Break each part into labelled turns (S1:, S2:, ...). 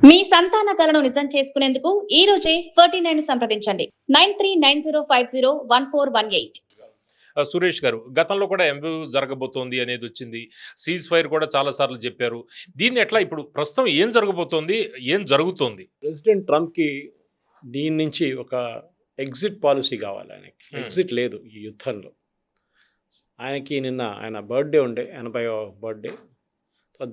S1: మీ సంతాన కలను నిజం చేసుకునేందుకు ఈ రోజే 49 సంప్రదించండి 9390501418.
S2: సురేష్ గారు గతంలో కూడా ఎంఓయూ జరగబోతోంది అనేది వచ్చింది. సీజ్ ఫైర్ కూడా చాలా సార్లు చెప్పారు. దీన్ని ఎట్లా ఇప్పుడు ప్రస్తుతం ఏం జరగబోతోంది? ఏం జరుగుతోంది?
S3: ప్రెసిడెంట్ ట్రంప్‌కి దీని నుంచి ఒక ఎగ్జిట్ పాలిసీ కావాలి ఆయనకి. ఎగ్జిట్ లేదు ఈ యుద్ధంలో. ఆయనకి నిన్న ఆయన బర్త్‌డే ఉండే 80వ బర్త్‌డే.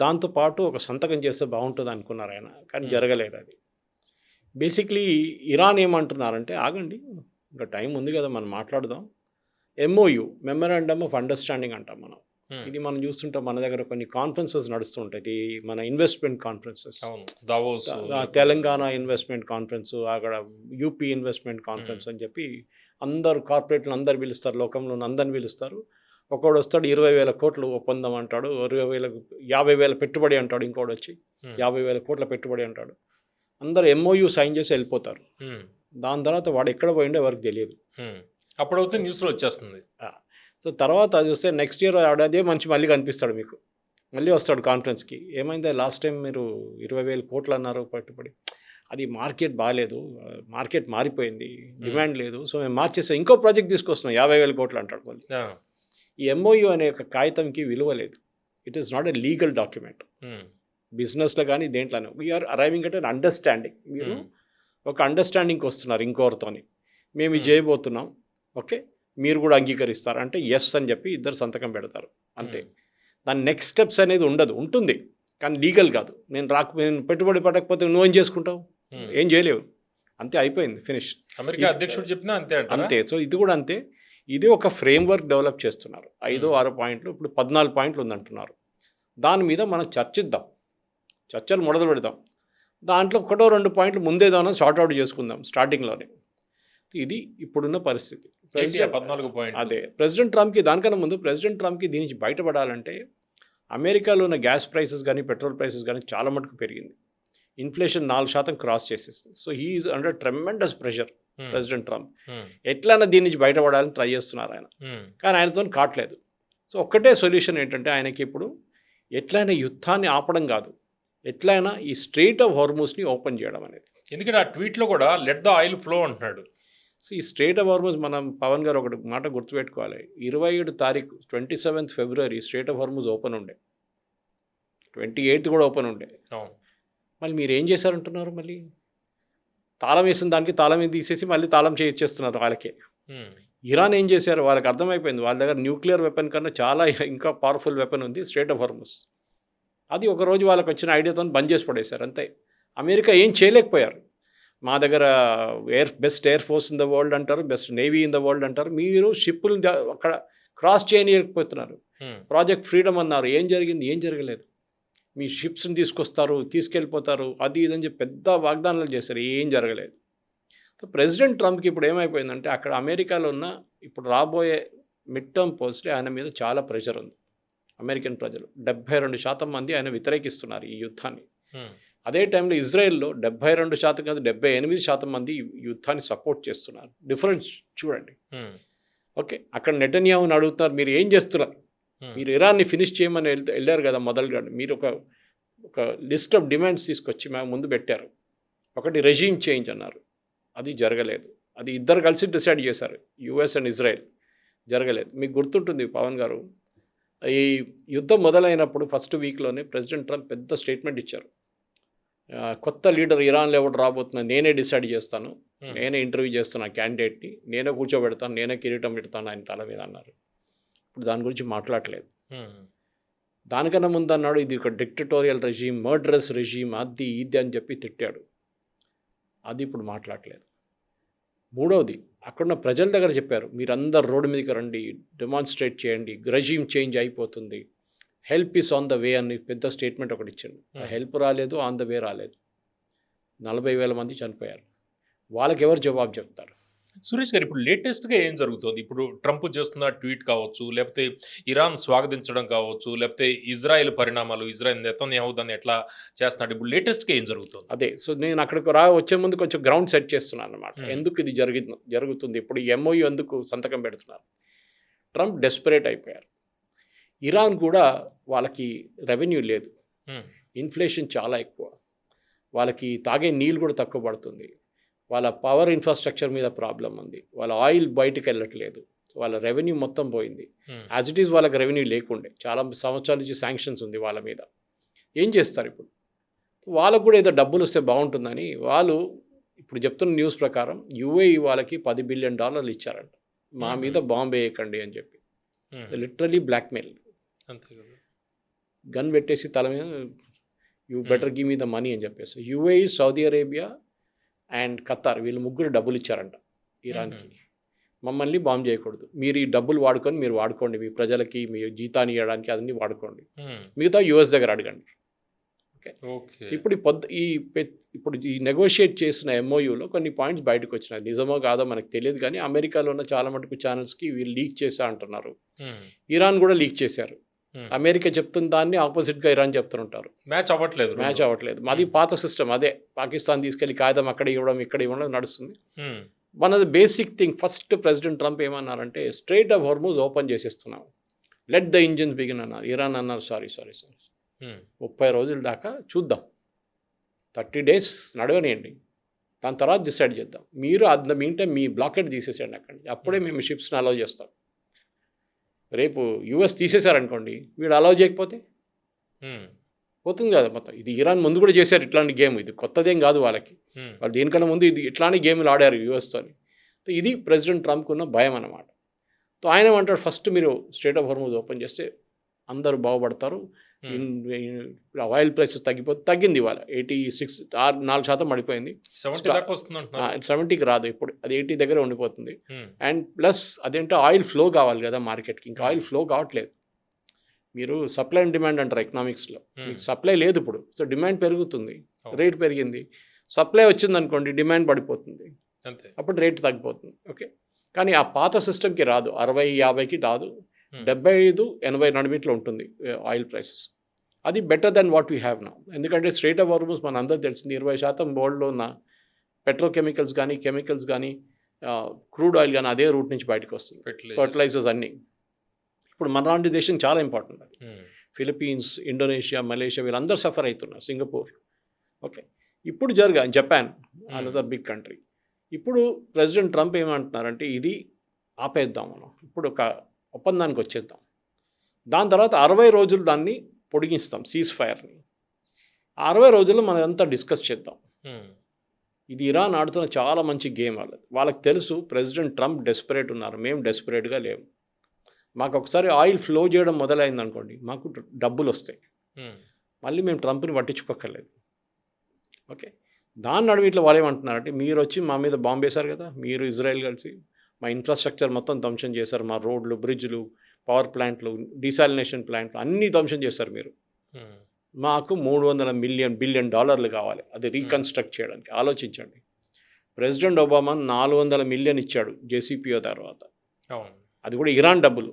S3: దాంతో పాటు ఒక సంతకం చేస్తే బాగుంటుంది అనుకున్నారు ఆయన. కానీ జరగలేదు అది. బేసిక్‌లీ ఇరాన్ ఏమంటున్నారంటే ఆగండి, ఇంకా టైం ఉంది కదా, మనం మాట్లాడదాం. ఎంఓయూ మెమరాండమ్ ఆఫ్ అండర్‌స్టాండింగ్ అంటాం మనం. ఇది మనం చూస్తుంటాం, మన దగ్గర కొన్ని కాన్ఫరెన్సెస్ నడుస్తూ ఉంటాయి. మన investment conferences,
S2: Davos,
S3: Telangana investment conference, అక్కడ యూపీ ఇన్వెస్ట్మెంట్ కాన్ఫరెన్స్ అని చెప్పి అందరు కార్పొరేట్లు అందరు పిలుస్తారు, లోకంలో అందరిని పిలుస్తారు. ఒకడు వస్తాడు 20,000 కోట్లు ఒప్పందం అంటాడు, 50,000 పెట్టుబడి అంటాడు, ఇంకోటి వచ్చి 50,000 కోట్ల పెట్టుబడి అంటాడు. అందరు ఎంఓయూ సైన్ చేసి వెళ్ళిపోతారు. దాని తర్వాత వాడు ఎక్కడ పోయిండో ఎవరికి తెలియదు.
S2: అప్పుడైతే న్యూస్లో వచ్చేస్తుంది.
S3: సో తర్వాత చూస్తే నెక్స్ట్ ఇయర్ అదే మంచి మళ్ళీ కనిపిస్తాడు మీకు, మళ్ళీ వస్తాడు కాన్ఫరెన్స్కి. ఏమైంది లాస్ట్ టైం మీరు 20,000 కోట్లు అన్నారు పెట్టుబడి, అది మార్కెట్ బాగాలేదు, మార్కెట్ మారిపోయింది, డిమాండ్ లేదు, సో మేము మార్చేస్తాం, ఇంకో ప్రాజెక్ట్ తీసుకొస్తున్నాం 50,000 కోట్లు అంటాడు మళ్ళీ. ఈ ఎంఓయూ అనే ఒక కాగితంకి విలువ లేదు. It is not a legal document. బిజినెస్లో కానీ దేంట్లోనే we are arriving at an understanding. మీరు ఒక అండర్స్టాండింగ్కి వస్తున్నారు ఇంకోరితోని, మేము ఇది చేయబోతున్నాం, ఓకే మీరు కూడా అంగీకరిస్తారు అంటే ఎస్ అని చెప్పి ఇద్దరు సంతకం పెడతారు, అంతే. దాని నెక్స్ట్ స్టెప్స్ అనేది ఉంటుంది కానీ లీగల్ కాదు. నేను పెట్టుబడి పడకపోతే నువ్వేం చేసుకుంటావు, ఏం చేయలేవు, అంతే, అయిపోయింది, ఫినిష్.
S2: అమెరికా అధ్యక్షుడు చెప్పినా అంతే
S3: అంతే. సో ఇది కూడా అంతే. ఇది ఒక ఫ్రేమ్వర్క్ డెవలప్ చేస్తున్నారు, 5-6 పాయింట్లు, ఇప్పుడు 14 పాయింట్లు ఉందంటున్నారు. దాని మీద మనం చర్చలు మొదలు పెడదాం. దాంట్లో 1-2 పాయింట్లు ముందేదానో షార్ట్అవుట్ చేసుకుందాం స్టార్టింగ్లోనే. ఇది ఇప్పుడున్న పరిస్థితి. అదే ప్రెసిడెంట్ ట్రంప్కి, దానికన్నా ముందు ప్రెసిడెంట్ ట్రంప్కి దీని నుంచి బయటపడాలంటే, అమెరికాలో ఉన్న గ్యాస్ ప్రైసెస్ కానీ పెట్రోల్ ప్రైసెస్ కానీ చాలా మటుకు పెరిగింది. ఇన్ఫ్లేషన్ 4% క్రాస్ చేసేసింది. So he is under tremendous pressure president Trump. ఎట్లైనా దీని నుంచి బయటపడాలని ట్రై చేస్తున్నారు ఆయన, కానీ ఆయనతో కావట్లేదు. సో ఒక్కటే సొల్యూషన్ ఏంటంటే ఆయనకి ఇప్పుడు ఎట్లయినా యుద్ధాన్ని ఆపడం కాదు, ఎట్లయినా ఈ స్ట్రెయిట్ ఆఫ్ హార్మూజ్ని ఓపెన్ చేయడం అనేది.
S2: ఎందుకంటే ఆ ట్వీట్లో కూడా లెట్ ద ఆయిల్ ఫ్లో అంటున్నాడు.
S3: ఈ స్ట్రెయిట్ ఆఫ్ హార్మూజ్, మనం పవన్ గారు ఒకటి మాట గుర్తుపెట్టుకోవాలి, 27 తారీఖు 27th February strait of Hormuz open ఉండే, 28th కూడా ఓపెన్ ఉండే. మళ్ళీ మీరు ఏం చేశారంటున్నారు, మళ్ళీ తాళం వేసిన దానికి తాళం తీసేసి మళ్ళీ తాళం చేస్తున్నారు వాళ్ళకే. ఇరాన్ ఏం చేశారు, వాళ్ళకి అర్థమైపోయింది, వాళ్ళ దగ్గర న్యూక్లియర్ వెపన్ కన్నా చాలా ఇంకా పవర్ఫుల్ వెపన్ ఉంది స్ట్రెయిట్ ఆఫ్ హార్మూజ్. అది ఒకరోజు వాళ్ళకి వచ్చిన ఐడియాతో బంద్ చేసి పడేశారు, అంతే. అమెరికా ఏం చేయలేకపోయారు. మా దగ్గర best air force in the world అంటారు, best navy in the world అంటారు, మీరు షిప్పులు అక్కడ క్రాస్ చేయలేకపోతున్నారు. ప్రాజెక్ట్ ఫ్రీడమ్ అన్నారు, ఏం జరిగింది, ఏం జరగలేదు. మీ షిప్స్ని తీసుకెళ్ళిపోతారు, అది ఇదని చెప్పి పెద్ద వాగ్దానాలు చేశారు, ఏం జరగలేదు. సో ప్రెసిడెంట్ ట్రంప్కి ఇప్పుడు ఏమైపోయిందంటే, అక్కడ అమెరికాలో ఉన్న ఇప్పుడు రాబోయే మిడ్ టర్మ్ పోల్స్లో ఆయన మీద చాలా ప్రెషర్ ఉంది. అమెరికన్ ప్రజలు 72% మంది ఆయన వ్యతిరేకిస్తున్నారు ఈ యుద్ధాన్ని. అదే టైంలో ఇజ్రాయెల్లో 72% కాదు 78% మంది యుద్ధాన్ని సపోర్ట్ చేస్తున్నారు. డిఫరెన్స్ చూడండి, ఓకే. అక్కడ నెటన్యాహుని అడుగుతున్నారు, మీరు ఏం చేస్తున్నారు, మీరు ఇరాన్ని ఫినిష్ చేయమని వెళ్ళారు కదా మొదలుగా, మీరు ఒక లిస్ట్ ఆఫ్ డిమాండ్స్ తీసుకొచ్చి మేము ముందు పెట్టారు. ఒకటి రెజీమ్ చేంజ్ అన్నారు, అది జరగలేదు. అది ఇద్దరు కలిసి డిసైడ్ చేశారు, యుఎస్ అండ్ ఇజ్రాయెల్, జరగలేదు. మీకు గుర్తుంటుంది పవన్ గారు, ఈ యుద్ధం మొదలైనప్పుడు ఫస్ట్ వీక్లోనే ప్రెసిడెంట్ ట్రంప్ పెద్ద స్టేట్మెంట్ ఇచ్చారు, కొత్త లీడర్ ఇరాన్లో ఎవరు రాబోతున్నా నేనే డిసైడ్ చేస్తాను, నేనే ఇంటర్వ్యూ చేస్తాను క్యాండిడేట్ని, నేనే కూర్చోబెడతాను, నేనే కిరీటం పెడతాను ఆయన తల మీద అన్నారు. ఇప్పుడు దాని గురించి మాట్లాడలేదు. దానికన్నా ముందు అన్నాడు ఇది ఒక డిక్టటోరియల్ రెజీమ్, మర్డరస్ రెజీమ్, అది ఇది అని చెప్పి తిట్టాడు. అది ఇప్పుడు మాట్లాడలేదు. మూడవది, అక్కడున్న ప్రజల దగ్గర చెప్పారు, మీరందరు రోడ్డు మీదకి రండి, డెమాన్స్ట్రేట్ చేయండి, రెజీమ్ చేంజ్ అయిపోతుంది, help is on the way అని పెద్ద స్టేట్మెంట్ ఒకటి ఇచ్చాడు. హెల్ప్ రాలేదు, ఆన్ ద వే రాలేదు. 40,000 మంది చనిపోయారు. వాళ్ళకి ఎవరు జవాబు చెప్తారు?
S2: సురేష్ గారు, ఇప్పుడు లేటెస్ట్గా ఏం జరుగుతుంది? ఇప్పుడు ట్రంప్ చేస్తున్న ట్వీట్ కావచ్చు, లేకపోతే ఇరాన్ స్వాగతించడం కావచ్చు, లేకపోతే ఇజ్రాయెల్ పరిణామాలు, ఇజ్రాయెల్ నెతన్యాహు దాన్ని ఎట్లా చేస్తున్నాడు, ఇప్పుడు లేటెస్ట్గా ఏం జరుగుతుంది?
S3: అదే, సో నేను అక్కడికి వచ్చే ముందు కొంచెం గ్రౌండ్ సెట్ చేస్తున్నాను అన్నమాట. ఎందుకు ఇది జరుగుతుంది, ఇప్పుడు ఈ ఎంఓయూ ఎందుకు సంతకం పెడుతున్నారు? ట్రంప్ డెస్పరేట్ అయిపోయారు. ఇరాన్ కూడా వాళ్ళకి రెవెన్యూ లేదు, ఇన్ఫ్లేషన్ చాలా ఎక్కువ, వాళ్ళకి తాగే నీళ్ళు కూడా తక్కువ పడుతుంది, వాళ్ళ పవర్ ఇన్ఫ్రాస్ట్రక్చర్ మీద ప్రాబ్లం ఉంది, వాళ్ళ ఆయిల్ బయటకు వెళ్ళట్లేదు, వాళ్ళ రెవెన్యూ మొత్తం పోయింది. యాజ్ ఇట్ ఈజ్ వాళ్ళకి రెవెన్యూ లేకుండే, చాలా సంవత్సరాల నుంచి శాంక్షన్స్ ఉంది వాళ్ళ మీద. ఏం చేస్తారు ఇప్పుడు? వాళ్ళకు కూడా ఏదో డబ్బులు వస్తే బాగుంటుందని వాళ్ళు ఇప్పుడు చెప్తున్న న్యూస్ ప్రకారం యుఏఈ వాళ్ళకి $10 బిలియన్ ఇచ్చారంట, మా మీద బాంబు వేయకండి అని చెప్పి. Literally blackmail.
S2: అంతే కదా,
S3: గన్ పెట్టేసి తల మీద you better give me the money అని చెప్పేసి. UAE, Saudi Arabia and Qatar వీళ్ళు ముగ్గురు డబ్బులు ఇచ్చారంట ఇరాన్కి, మమ్మల్ని బాంబు చేయకూడదు, మీరు ఈ డబ్బులు వాడుకొని మీరు వాడుకోండి, మీ ప్రజలకి మీ జీతాన్ని ఇవ్వడానికి అదన్నీ వాడుకోండి, మిగతా యుఎస్ దగ్గర అడగండి. ఓకే, ఇప్పుడు ఈ నెగోషియేట్ చేసిన ఎంఓయూలో కొన్ని పాయింట్స్ బయటకు వచ్చినాయి. నిజమో కాదో మనకు తెలియదు, కానీ అమెరికాలో ఉన్న చాలా మటుకు ఛానల్స్కి వీళ్ళు లీక్ చేశా అంటున్నారు. ఇరాన్ కూడా లీక్ చేశారు. అమెరికా చెప్తున్న దాన్ని ఆపోజిట్గా ఇరాన్ చెప్తుంటారు. మ్యాచ్ అవ్వట్లేదు. మాది పాత సిస్టమ్ అదే, పాకిస్తాన్ తీసుకెళ్లి కాగితం అక్కడ ఇవ్వడం ఇక్కడ ఇవ్వడం నడుస్తుంది. One of the basic thing, first president Trump ఏమన్నారంటే స్ట్రైట్ ఆఫ్ హార్మూజ్ ఓపెన్ చేసేస్తున్నాం, లెట్ ద ఇంజిన్స్ బిగిన్ అన్నారు. ఇరాన్ అన్నారు సారీ 30 రోజుల దాకా చూద్దాం, 30 days నడవనియండి, దాని తర్వాత డిసైడ్ చేద్దాం, మీరు అద మీంటే మీ బ్లాకెట్ తీసేసేయండి అక్కడి, అప్పుడే మేము షిప్స్ని అలౌ చేస్తాం. రేపు యూఎస్ తీసేశారనుకోండి, వీడు అలౌ చేయకపోతే పోతుంది కదా మొత్తం. ఇది ఇరాన్ ముందు కూడా చేశారు ఇట్లాంటి గేమ్, ఇది కొత్తదేం కాదు వాళ్ళకి, వాళ్ళు దేనికన్నా ముందు ఇది ఇట్లాంటి గేమ్లు ఆడారు యూఎస్తో. ఇది ప్రెసిడెంట్ ట్రంప్కి ఉన్న భయం అన్నమాట. ఆయన ఏమంటాడు, ఫస్ట్ మీరు స్ట్రైట్ ఆఫ్ హార్మూజ్ ఓపెన్ చేస్తే అందరూ బాగుపడతారు, ఆయిల్ ప్రైసెస్ తగ్గింది ఇవాళ 4% పడిపోయింది, 70కి రాదు ఇప్పుడు, అది 80 దగ్గర ఉండిపోతుంది. అండ్ ప్లస్ అదేంటో ఆయిల్ ఫ్లో కావాలి కదా మార్కెట్కి, ఇంకా ఆయిల్ ఫ్లో కావట్లేదు. మీరు సప్లై అండ్ డిమాండ్ అంటారు ఎకనామిక్స్లో, మీకు సప్లై లేదు ఇప్పుడు, సో డిమాండ్ పెరుగుతుంది, రేట్ పెరిగింది. సప్లై వచ్చింది అనుకోండి, డిమాండ్ పడిపోతుంది, అప్పుడు రేట్ తగ్గిపోతుంది. ఓకే, కానీ ఆ పాత సిస్టమ్కి రాదు, 60-50కి రాదు, 75-80 నడిమిట్లో ఉంటుంది ఆయిల్ ప్రైసెస్. అది better than what we have నా. ఎందుకంటే స్ట్రైట్ ఆఫ్ హార్మూజ్ మన అందరూ తెలిసింది 20% వరల్డ్లో ఉన్న పెట్రోకెమికల్స్ కానీ కెమికల్స్ కానీ క్రూడ్ ఆయిల్ కానీ అదే రూట్ నుంచి బయటకు వస్తుంది, ఫర్టిలైజర్స్ అన్నీ. ఇప్పుడు మన లాంటి దేశం చాలా ఇంపార్టెంట్ అది. ఫిలిప్పీన్స్, ఇండోనేషియా, మలేషియా వీళ్ళందరూ సఫర్ అవుతున్నారు, సింగపూర్. ఓకే, ఇప్పుడు జపాన్, అనదర్ బిగ్ కంట్రీ. ఇప్పుడు ప్రెసిడెంట్ ట్రంప్ ఏమంటున్నారంటే ఇది ఆపేద్దాం, మనం ఇప్పుడు ఒక ఒప్పందానికి వచ్చేద్దాం, దాని తర్వాత 60 రోజులు దాన్ని పొడిగిస్తాం సీజ్ ఫైర్ని, 60 రోజుల్లో మనం అంతా డిస్కస్ చేద్దాం. ఇది ఇరాన్ ఆడుతున్న చాలా మంచి గేమ్ వాళ్ళకి తెలుసు. ప్రెసిడెంట్ ట్రంప్ డెస్పరేట్ ఉన్నారు, మేము డెస్పరేట్గా లేము. మాకు ఒకసారి ఆయిల్ ఫ్లో చేయడం మొదలైంది అనుకోండి, మాకు డబ్బులు వస్తాయి, మళ్ళీ మేము ట్రంప్ని పట్టించుకోక్కర్లేదు. ఓకే, దాని నడుము ఇట్లా వాళ్ళు ఏమంటున్నారంటే, మీరు వచ్చి మా మీద బాంబు వేశారు కదా, మీరు ఇజ్రాయెల్ కలిసి మా ఇన్ఫ్రాస్ట్రక్చర్ మొత్తం ధ్వంసం చేశారు, మా రోడ్లు, బ్రిడ్జ్లు, పవర్ ప్లాంట్లు, డీసాలినేషన్ ప్లాంట్లు అన్నీ ధ్వంసం చేశారు మీరు. మాకు $300 బిలియన్ కావాలి అది రీకన్స్ట్రక్ట్ చేయడానికి. ఆలోచించండి, ప్రెసిడెంట్ ఒబామా $400 మిలియన్ ఇచ్చాడు జేసీపీఓ తర్వాత, అది కూడా ఇరాన్ డబ్బులు.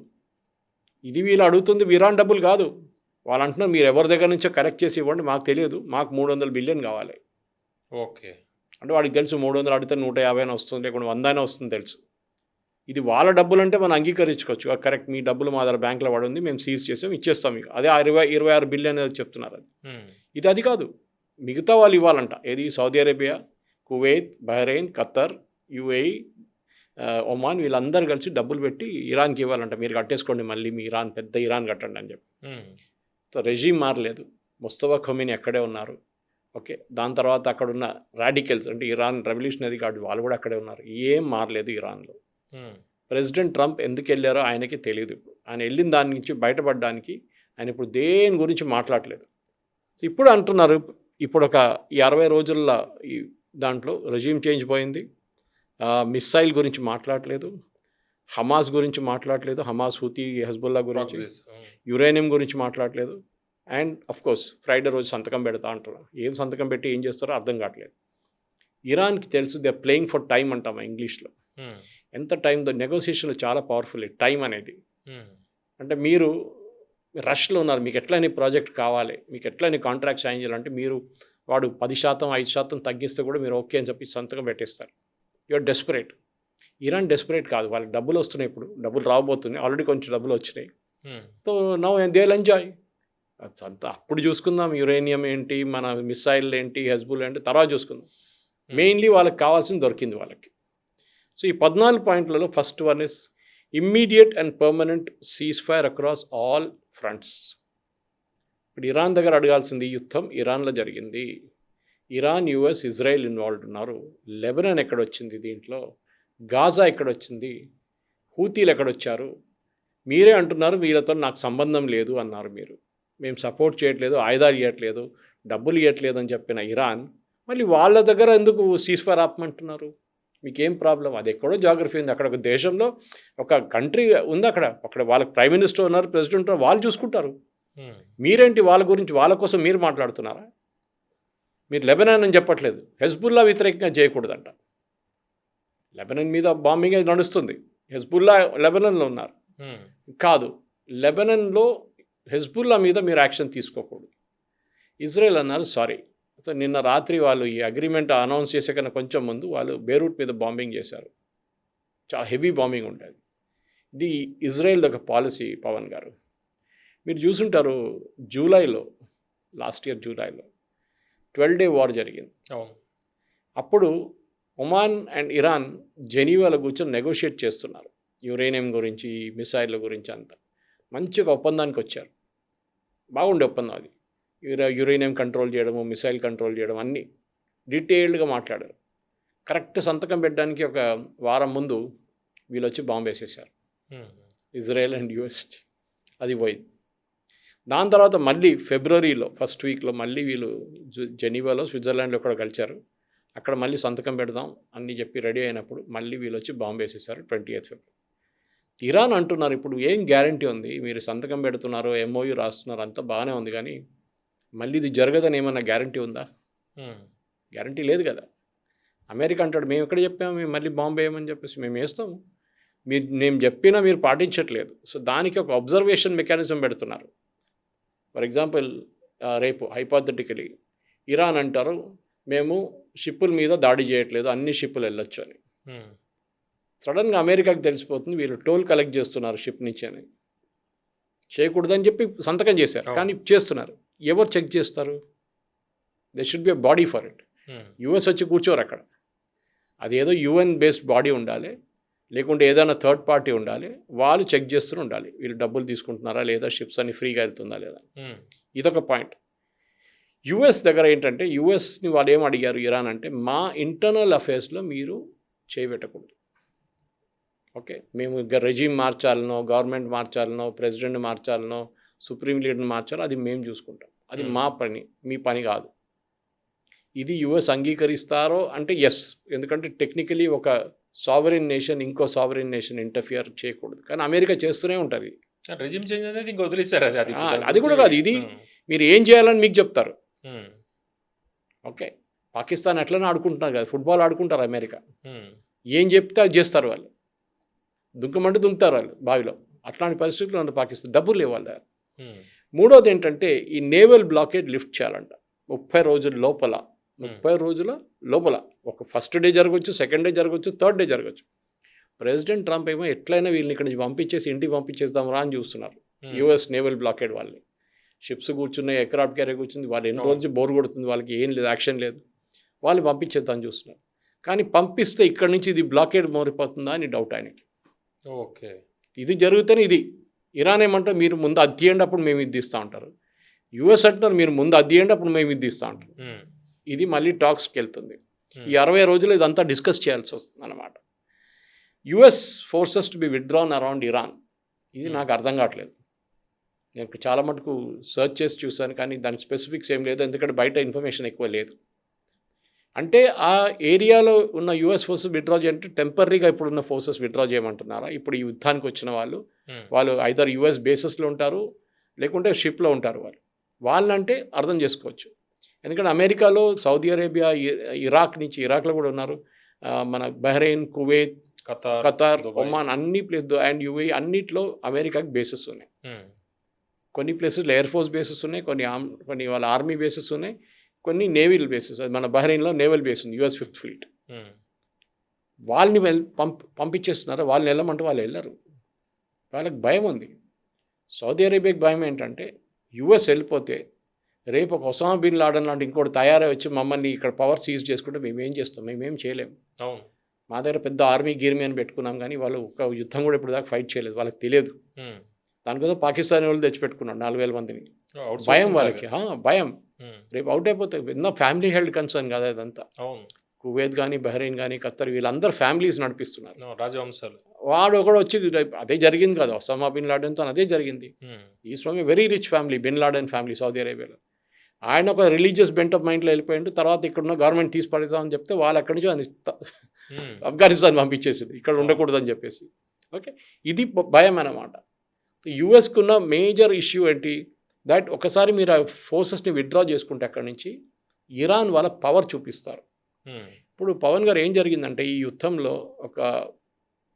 S3: ఇది వీళ్ళు అడుగుతుంది ఇరాన్ డబ్బులు కాదు, వాళ్ళు అంటున్నారు మీరు ఎవరి దగ్గర నుంచో కలెక్ట్ చేసి ఇవ్వండి, మాకు తెలియదు, మాకు $300 బిలియన్ కావాలి.
S2: ఓకే, అంటే
S3: వాడికి తెలుసు 300 అడిగితే 150 వస్తుంది, లేకుండా 100 వస్తుంది తెలుసు. ఇది వాళ్ళ డబ్బులు అంటే మనం అంగీకరించుకోవచ్చు, కరెక్ట్, మీ డబ్బులు మా దగ్గర బ్యాంకులో పడి ఉంది, మేము సీజ్ చేసాం, ఇచ్చేస్తాం మీకు, అదే 26 బిలియన్ చెప్తున్నారు. అది కాదు, మిగతా వాళ్ళు ఇవ్వాలంట. ఏది Saudi Arabia, Kuwait, Bahrain, Qatar, UAE, Oman వీళ్ళందరూ కలిసి డబ్బులు పెట్టి ఇరాన్కి ఇవ్వాలంట, మీరు కట్టేసుకోండి, మళ్ళీ మీ ఇరాన్ పెద్ద ఇరాన్ కట్టండి అని చెప్పి. రెజీమ్ మారలేదు, ముస్తఫా ఖొమేనీ అక్కడే ఉన్నారు. ఓకే, దాని తర్వాత అక్కడున్న రాడికల్స్ అంటే ఇరాన్ రెవల్యూషనరీ గార్డ్ వాళ్ళు కూడా అక్కడే ఉన్నారు, ఏం మారలేదు ఇరాన్లో. ప్రెసిడెంట్ ట్రంప్ ఎందుకు వెళ్ళారో ఆయనకి తెలియదు. ఇప్పుడు ఆయన వెళ్ళిన దాని నుంచి బయటపడడానికి ఆయన ఇప్పుడు దేని గురించి మాట్లాడలేదు. సో ఇప్పుడు అంటున్నారు, ఇప్పుడు ఈ 60 రోజుల్లో ఈ దాంట్లో రెజ్యూమ్ చేంజ్ పోయింది, మిస్సైల్ గురించి మాట్లాడలేదు, హమాస్ గురించి మాట్లాడలేదు, హమాస్, హూతీ, హెజ్బుల్లా గురించి, యురేనియం గురించి మాట్లాడలేదు. అండ్ అఫ్కోర్స్ ఫ్రైడే రోజు సంతకం పెడతా అంటారు, ఏం సంతకం పెట్టి ఏం చేస్తారో అర్థం కావట్లేదు. ఇరాన్కి తెలుసు, they are playing for time అంటామా ఇంగ్లీష్లో. ఎంత టైంతో నెగోసియేషన్లో చాలా పవర్ఫుల్ టైం అనేది. అంటే మీరు రష్లో ఉన్నారు, మీకు ఎట్లయినా ప్రాజెక్ట్ కావాలి, మీకు ఎట్లయినా కాంట్రాక్ట్ సైన్ చేయాలంటే మీరు వాడు 10%, 5% తగ్గిస్తే కూడా మీరు ఓకే అని చెప్పి సంతకం పెట్టేస్తారు. You're desperate. ఇరాన్ డెస్పరేట్ కాదు, వాళ్ళకి డబ్బులు వస్తున్నాయి, ఇప్పుడు డబ్బులు రాబోతున్నాయి, ఆల్రెడీ కొంచెం డబ్బులు వచ్చినాయి. So now they will enjoy. అంతా అప్పుడు చూసుకుందాం, యురేనియం ఏంటి, మన మిసైల్ ఏంటి, హెజ్బుల్ ఏంటి తర్వాత చూసుకుందాం. మెయిన్లీ వాళ్ళకి కావాల్సింది దొరికింది వాళ్ళకి. సో ఈ 14 పాయింట్లలో first one is immediate and permanent cease fire across all fronts. ఇప్పుడు ఇరాన్ దగ్గర అడగాల్సింది, యుద్ధం ఇరాన్లో జరిగింది, ఇరాన్, యుఎస్, ఇజ్రాయెల్ ఇన్వాల్వ్డ్ ఉన్నారు, లెబనాన్ ఎక్కడొచ్చింది దీంట్లో, గాజా ఎక్కడొచ్చింది, హూతీలు ఎక్కడొచ్చారు, మీరే అంటున్నారు వీళ్ళతో నాకు సంబంధం లేదు అన్నారు మీరు, మేము సపోర్ట్ చేయట్లేదు, ఆయుధాలు ఇవ్వట్లేదు, డబ్బులు ఇవ్వట్లేదు అని చెప్పిన ఇరాన్ మళ్ళీ వాళ్ళ దగ్గర ఎందుకు సీజ్ ఫైర్ ఆపమంటున్నారు? మీకేం ప్రాబ్లం? అది ఎక్కడో జాగ్రఫీ ఉంది, అక్కడ ఒక దేశంలో ఒక కంట్రీ ఉంది, అక్కడ వాళ్ళకి ప్రైమ్ మినిస్టర్ ఉన్నారు, ప్రెసిడెంట్ ఉన్నారు, వాళ్ళు చూసుకుంటారు. మీరేంటి వాళ్ళ గురించి, వాళ్ళ కోసం మీరు మాట్లాడుతున్నారా? మీరు లెబనాన్ అని చెప్పట్లేదు, హెజ్బుల్లా వ్యతిరేకంగా చేయకూడదంట. లెబనాన్ మీద బాంబింగ్ అది నడుస్తుంది, హెజ్బుల్లా లెబనాన్లో ఉన్నారు. కాదు, లెబనాన్లో హెజ్బుల్లా మీద మీరు యాక్షన్ తీసుకోకూడదు. ఇజ్రాయెల్ అన్నారు సారీ. సో నిన్న రాత్రి వాళ్ళు ఈ అగ్రిమెంట్ అనౌన్స్ చేసే కన్నా కొంచెం ముందు వాళ్ళు బేరూట్ మీద బాంబింగ్ చేశారు, చాలా హెవీ బాంబింగ్ ఉంటుంది. ఇది ఇజ్రాయెల్ ఒక పాలసీ. పవన్ గారు మీరు చూసుంటారు, జూలైలో, లాస్ట్ ఇయర్ జూలైలో 12-day వార్ జరిగింది. అప్పుడు ఒమాన్ అండ్ ఇరాన్ జెనీవాలో కూర్చొని నెగోషియేట్ చేస్తున్నారు యురేనియం గురించి, మిసైళ్ళ గురించి అంతా. మంచిగా ఒప్పందానికి వచ్చారు, బాగుండే ఒప్పందం అది. యురేనియం కంట్రోల్ చేయడము, మిసైల్ కంట్రోల్ చేయడం అన్నీ డీటెయిల్డ్గా మాట్లాడారు. కరెక్ట్ సంతకం పెట్టడానికి ఒక వారం ముందు వీళ్ళు వచ్చి బాంబు వేసేసారు, ఇజ్రాయెల్ అండ్ యుఎస్. అది పోయింది. దాని తర్వాత మళ్ళీ ఫిబ్రవరిలో ఫస్ట్ వీక్లో మళ్ళీ వీళ్ళు జెనీవాలో, స్విట్జర్లాండ్లో కూడా కలిశారు. అక్కడ మళ్ళీ సంతకం పెడదాం అన్నీ చెప్పి రెడీ అయినప్పుడు మళ్ళీ వీళ్ళు వచ్చి బాంబు వేసేసారు 28 ఫిబ్రవరి. ఇరాన్ అంటున్నారు ఇప్పుడు ఏం గ్యారంటీ ఉంది, మీరు సంతకం పెడుతున్నారు, ఎంఓయూ రాస్తున్నారు, అంతా బాగానే ఉంది, కానీ మళ్ళీ ఇది జరగదని ఏమన్నా గ్యారంటీ ఉందా? గ్యారంటీ లేదు కదా. అమెరికా అంటాడు మేము ఎక్కడ చెప్పాము మేము మళ్ళీ బాంబు వేయమని చెప్పేసి, మేము వేస్తాము, మేము చెప్పినా మీరు పాటించట్లేదు. సో దానికి ఒక అబ్జర్వేషన్ మెకానిజం పెడుతున్నారు. ఫర్ ఎగ్జాంపుల్ రేపు హైపోథెటికలీ ఇరాన్ అంటారు మేము షిప్పుల మీద దాడి చేయట్లేదు, అన్ని షిప్పులు వెళ్ళొచ్చు అని. సడన్గా అమెరికాకి తెలిసిపోతుంది వీళ్ళు టోల్ కలెక్ట్ చేస్తున్నారు షిప్ నుంచి అని. చేయకూడదని చెప్పి సంతకం చేశారు, కానీ చేస్తున్నారు. ఎవరు చెక్ చేస్తారు? They should be a body for it. US వచ్చి కూర్చోరు అక్కడ, అది ఏదో యుఎన్ బేస్డ్ బాడీ ఉండాలి, లేకుంటే ఏదైనా థర్డ్ పార్టీ ఉండాలి, వాళ్ళు చెక్ చేస్తూ ఉండాలి వీళ్ళు డబ్బులు తీసుకుంటున్నారా లేదా, షిప్స్ అన్ని ఫ్రీగా వెళ్తుందా లేదా. ఇదొక పాయింట్. యుఎస్ దగ్గర ఏంటంటే, యుఎస్ని వాళ్ళు ఏం అడిగారు ఇరాన్ అంటే, మా ఇంటర్నల్ అఫేర్స్లో మీరు చేయబెట్టకూడదు. ఓకే, మేము రెజీమ్ మార్చాలనో, గవర్నమెంట్ మార్చాలనో, ప్రెసిడెంట్ మార్చాలనో, సుప్రీం లీడర్ని మార్చాలో అది మేము చూసుకుంటాం, అది మా పని, మీ పని కాదు. ఇది యుఎస్ అంగీకరిస్తారో అంటే ఎస్, ఎందుకంటే టెక్నికలీ ఒక సావరిన్ నేషన్ ఇంకో సావరిన్ నేషన్ ఇంటర్ఫియర్ చేయకూడదు, కానీ అమెరికా చేస్తూనే ఉంటుంది.
S2: రెజిమ్ చేంజ్ అనేది ఇంకా వదిలేశారు,
S3: అది కూడా కాదు, ఇది మీరు ఏం చేయాలని మీకు చెప్తారు. ఓకే, పాకిస్తాన్ ఎట్లనే ఆడుకుంటున్నారు కదా, ఫుట్బాల్ ఆడుకుంటారు అమెరికా, ఏం చెప్తే అది చేస్తారు వాళ్ళు, దుంకమంటే దుంకుతారు వాళ్ళు బావిలో. అట్లాంటి పరిస్థితుల్లో ఉంది పాకిస్తాన్, డబ్బులు లేవు వాళ్ళ. మూడోది ఏంటంటే ఈ నేవల్ బ్లాకేజ్ లిఫ్ట్ చేయాలంట 30 రోజుల లోపల. 30 రోజుల లోపల ఒక ఫస్ట్ డే జరగవచ్చు, సెకండ్ డే జరగవచ్చు, థర్డ్ డే జరగచ్చు. ప్రెసిడెంట్ ట్రంప్ ఏమో ఎట్లయినా వీళ్ళని ఇక్కడ నుంచి పంపించేసి ఇంటికి పంపించేద్దాం రా అని చూస్తున్నారు. యుఎస్ నేవల్ బ్లాకేడ్ వాళ్ళని, షిప్స్ కూర్చున్నాయి, ఎయిర్క్రాఫ్ట్ క్యారియర్ కూర్చుంది, వాళ్ళు ఎన్ని రోజులు బోర్ కొడుతుంది, వాళ్ళకి ఏం లేదు, యాక్షన్ లేదు, వాళ్ళు పంపించేద్దాం చూస్తున్నారు. కానీ పంపిస్తే ఇక్కడ నుంచి ఇది బ్లాకేడ్ మారిపోతుందా అని డౌట్ ఆయనకి.
S2: ఓకే, ఇది
S3: జరిగితేనే ఇది. ఇరాన్ ఏమంటారు మీరు ముందు అది తీయండి అప్పుడు మేము ఇది ఇస్తూ ఉంటారు, యుఎస్ అంటున్నారు మీరు ముందు అది తీయండి అప్పుడు మేము ఇది ఇస్తూ ఉంటారు. ఇది మళ్ళీ టాక్స్కి వెళ్తుంది. ఈ 60 రోజులు ఇదంతా డిస్కస్ చేయాల్సి వస్తుంది అన్నమాట. US forces to be withdrawn around Iran, ఇది నాకు అర్థం కావట్లేదు. నేను చాలా మటుకు సర్చ్ చేసి చూశాను, కానీ దానికి స్పెసిఫిక్స్ ఏం లేదు, ఎందుకంటే బయట ఇన్ఫర్మేషన్ ఎక్కువ లేదు. అంటే ఆ ఏరియాలో ఉన్న యుఎస్ ఫోర్సెస్ విత్డ్రా చేయాలంటే టెంపరీగా ఇప్పుడున్న ఫోర్సెస్ విత్డ్రా చేయమంటున్నారా? ఇప్పుడు ఈ యుద్ధానికి వచ్చిన వాళ్ళు ఐదర్ యుఎస్ బేసెస్లో ఉంటారు, లేకుంటే షిప్లో ఉంటారు. వాళ్ళంటే అర్థం చేసుకోవచ్చు, ఎందుకంటే అమెరికాలో సౌదీ అరేబియా, ఇరాక్లో కూడా ఉన్నారు, మన బహ్రెయిన్, కువైత్, ఖతార్, ఒమాన్ అన్ని ప్లేస్ అండ్ యుఏఈ అన్నిట్లో అమెరికాకి బేసెస్ ఉన్నాయి. కొన్ని ప్లేసెస్లో ఎయిర్ ఫోర్స్ బేసెస్ ఉన్నాయి, కొన్ని వాళ్ళ ఆర్మీ బేసెస్ ఉన్నాయి, కొన్ని నేవల్ బేసెస్. మన బహ్రెయిన్లో నేవల్ బేస్ ఉంది, US 5th ఫ్లీట్. వాళ్ళని పంపించేస్తున్నారు, వాళ్ళని వెళ్ళమంటే వాళ్ళు వెళ్ళరు, వాళ్ళకి భయం ఉంది. సౌదీ అరేబియాకి భయం ఏంటంటే యుఎస్ వెళ్ళిపోతే రేపు ఒక ఒసామా బిన్ లాడన్ లాంటి ఇంకోటి తయారై వచ్చి మమ్మల్ని ఇక్కడ పవర్ సీజ్ చేసుకుంటే మేమేం చేస్తాం? మేమేం చేయలేము.
S2: అవును.
S3: మా దగ్గర పెద్ద ఆర్మీ గిర్మీ అని పెట్టుకున్నాం, కానీ వాళ్ళు ఒక యుద్ధం కూడా ఇప్పుడు దాకా ఫైట్ చేయలేదు. వాళ్ళకి తెలియదు. దానికోసం పాకిస్తానీ వాళ్ళు తెచ్చిపెట్టుకున్నాడు 4,000 మందిని. భయం వాళ్ళకి, భయం. రేపు అవుట్ అయిపోతాయి. ఎన్నో ఫ్యామిలీ హెల్డ్ కన్సర్న్ కదా ఇదంతా.
S2: అవును.
S3: కువైత్ కానీ, బహ్రెయిన్ కానీ, ఖత్తర్, వీళ్ళందరూ ఫ్యామిలీస్ నడిపిస్తున్నారు.
S2: రాజవంశాలు.
S3: వాడు ఒకడు వచ్చి అదే జరిగింది కదా ఒసామా బిన్ లాడెన్తో, అదే జరిగింది. Is from a very rich family, Bin Laden family, Saudi అరేబియాలో. ఆయన ఒక రిలీజియస్ బెంట్ ఆఫ్ మైండ్లో వెళ్ళిపోయిండు. తర్వాత ఇక్కడున్న గవర్నమెంట్ తీసి పడేద్దామని చెప్తే వాళ్ళు అక్కడి నుంచి ఆయన ఆఫ్ఘనిస్తాన్ పంపించేసింది, ఇక్కడ ఉండకూడదని చెప్పేసి. ఓకే, ఇది భయం అన్నమాట. యుఎస్కున్న మేజర్ ఇష్యూ ఏంటి? దట్ ఒకసారి మీరు ఆ ఫోర్సెస్ని విత్డ్రా చేసుకుంటే అక్కడి నుంచి ఇరాన్ వాళ్ళ పవర్ చూపిస్తారు. ఇప్పుడు పవన్ గారు ఏం జరిగిందంటే ఈ యుద్ధంలో ఒక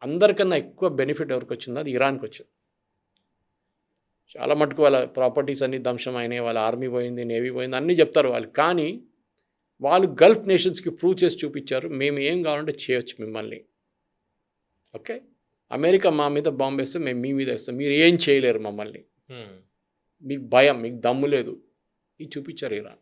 S3: అందరికన్నా ఎక్కువ బెనిఫిట్ ఎవరికి వచ్చిందో అది ఇరాన్కి వచ్చింది. చాలా మటుకు వాళ్ళ ప్రాపర్టీస్ అన్నీ ధ్వంసం అయినాయి, వాళ్ళ ఆర్మీ పోయింది, నేవీ పోయింది, అన్నీ చెప్తారు వాళ్ళు. కానీ వాళ్ళు గల్ఫ్ నేషన్స్కి ప్రూవ్ చేసి చూపించారు, మేము ఏం కావాలంటే చేయొచ్చు మిమ్మల్ని. ఓకే, అమెరికా మా మీద బాంబు వేస్తే మేము మీ మీద వేస్తాం, మీరు ఏం చేయలేరు మమ్మల్ని, మీకు భయం, మీకు దమ్ము లేదు, ఇది చూపించారు ఇరాన్.